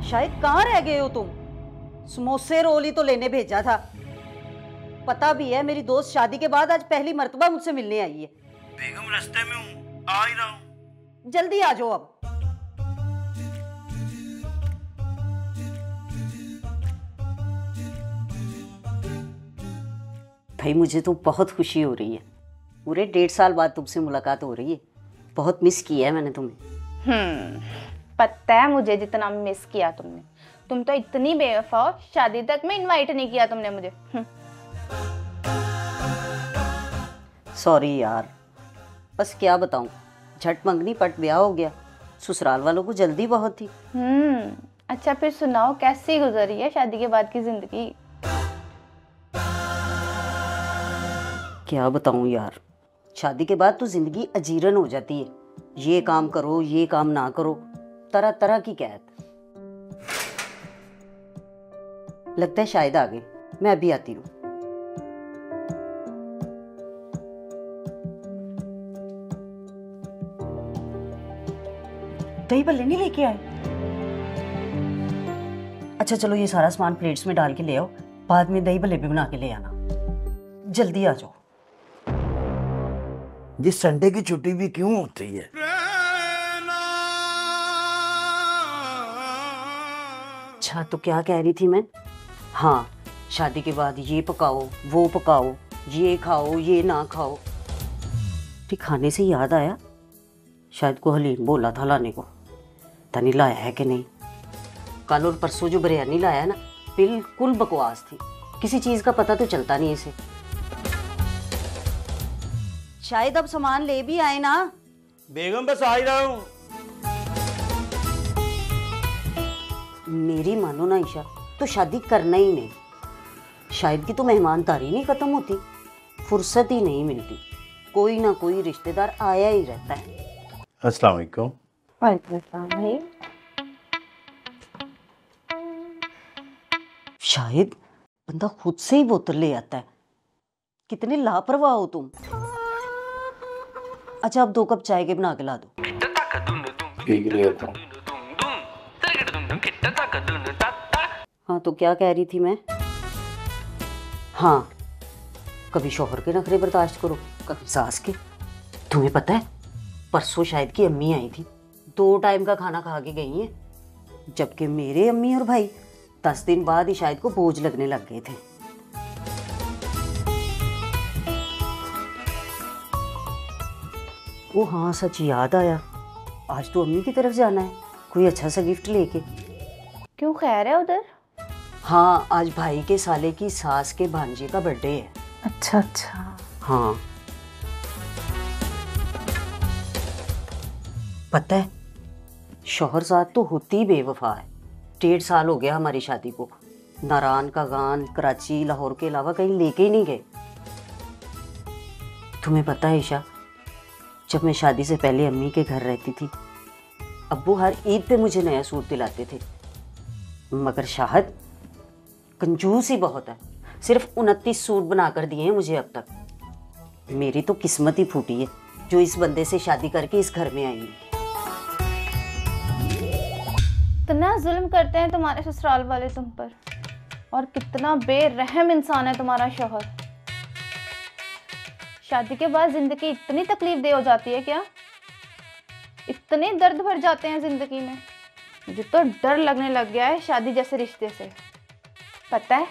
शायद कहाँ रह गए हो तुम? समोसे रोल ही तो लेने भेजा था। पता भी है मेरी दोस्त शादी के बाद आज पहली मर्तबा मुझसे मिलने आई है। बेगम रास्ते में हूँ, आ ही रहा हूँ। जल्दी आ जाओ अब। भाई मुझे तो बहुत खुशी हो रही है, पूरे 1.5 साल बाद तुमसे मुलाकात हो रही है। बहुत मिस किया है मैंने तुम्हें। पता है मुझे जितना मिस किया तुमने। तुम तो इतनी बेवफा हो, शादी तक में इनवाइट नहीं किया तुमने मुझे। सॉरी यार, बस क्या बताऊं, झट मंगनी पट ब्याह हो गया। ससुराल वालों को जल्दी बहुत थी। अच्छा फिर सुनाओ, कैसी गुजरी है शादी के बाद की जिंदगी? क्या बताऊं यार, शादी के बाद तो जिंदगी अजीरन हो जाती है। ये काम करो, ये काम ना करो, तरह तरह की कैद। लगता है शायद आ गए, मैं अभी आती हूँ। दही भल्ले नहीं लेके आए? अच्छा चलो, ये सारा सामान प्लेट्स में डाल के ले आओ, बाद में दही भल्ले भी बना के ले आना। जल्दी आ जाओ। जिस संडे की छुट्टी भी क्यों होती है? अच्छा तो क्या कह रही थी मैं? हाँ, शादी के बाद ये पकाओ, वो पकाओ, ये खाओ, ये ना खाओ। फिर खाने से याद आया, शायद को हलीम बोला था लाने को, तनी लाया है कि नहीं। कल और परसों जो बिरयानी लाया ना, बिल्कुल बकवास थी। किसी चीज का पता तो चलता नहीं इसे। शायद अब सामान ले भी आए ना। बेगम बस आ ही रहा हूँ। मेरी मानो ना ईशा, तो शादी करना ही नहीं। शायद की तो मेहमानदारी नहीं खत्म होती, फुर्सत ही नहीं मिलती। कोई ना कोई रिश्तेदार आया ही रहता है। अस्सलाम वालेकुम। वालेकुम अस्सलाम भाई। शायद बंदा खुद से ही बोतल ले आता है। कितने लापरवाह हो तुम। अच्छा अब 2 कप चाय के बना के ला दो। हाँ तो क्या कह रही थी मैं? हाँ, कभी शौहर के नखरे बर्दाश्त करो, कभी सास के। तुम्हें पता है परसों शायद की अम्मी आई थी, 2 टाइम का खाना खा के गई हैं, जबकि मेरे अम्मी और भाई 10 दिन बाद ही शायद को बोझ लगने लग गए थे। वो हाँ सच याद आया, आज तो अम्मी की तरफ जाना है, कोई अच्छा सा गिफ्ट लेके। क्यों खैर है उधर? हाँ, आज भाई के साले की सास के भांजे का बर्थडे है। अच्छा अच्छा। हाँ पता है, शौहरजाद तो होती ही बेवफा है। 1.5 साल हो गया हमारी शादी को, नारान का गान, कराची, लाहौर के अलावा कहीं लेके ही नहीं गए। तुम्हें पता है ईशा, जब मैं शादी से पहले अम्मी के घर रहती थी, अब्बू हर ईद पे मुझे नया सूट दिलाते थे, मगर शाहद कंजूस ही बहुत है। सिर्फ 29 सूट बनाकर दिए हैं मुझे अब तक। मेरी तो किस्मत ही फूटी है जो इस बंदे से शादी करके इस घर में आई है। इतना जुल्म करते हैं तुम्हारे ससुराल वाले तुम पर, और कितना बेरहम इंसान है तुम्हारा शौहर। शादी के बाद जिंदगी इतनी तकलीफ दे हो जाती है क्या? इतने दर्द भर जाते हैं जिंदगी में। मुझे तो डर लगने लग गया है शादी जैसे रिश्ते से। पता है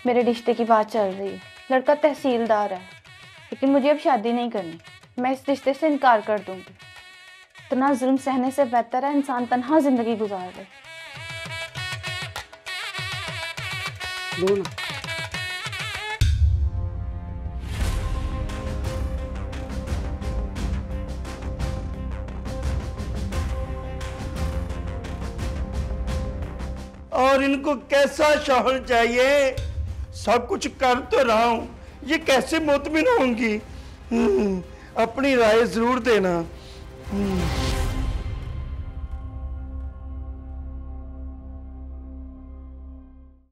मेरे रिश्ते की बात चल रही है, लड़का तहसीलदार है, लेकिन मुझे अब शादी नहीं करनी। मैं इस रिश्ते से इनकार कर दूंगी। इतना जुल्म सहने से बेहतर है इंसान तन्हा जिंदगी गुजार ले। और इनको कैसा शौहर चाहिए? सब कुछ कर तो रहा हूँ, ये कैसे मुतमिन होंगी? अपनी राय जरूर देना।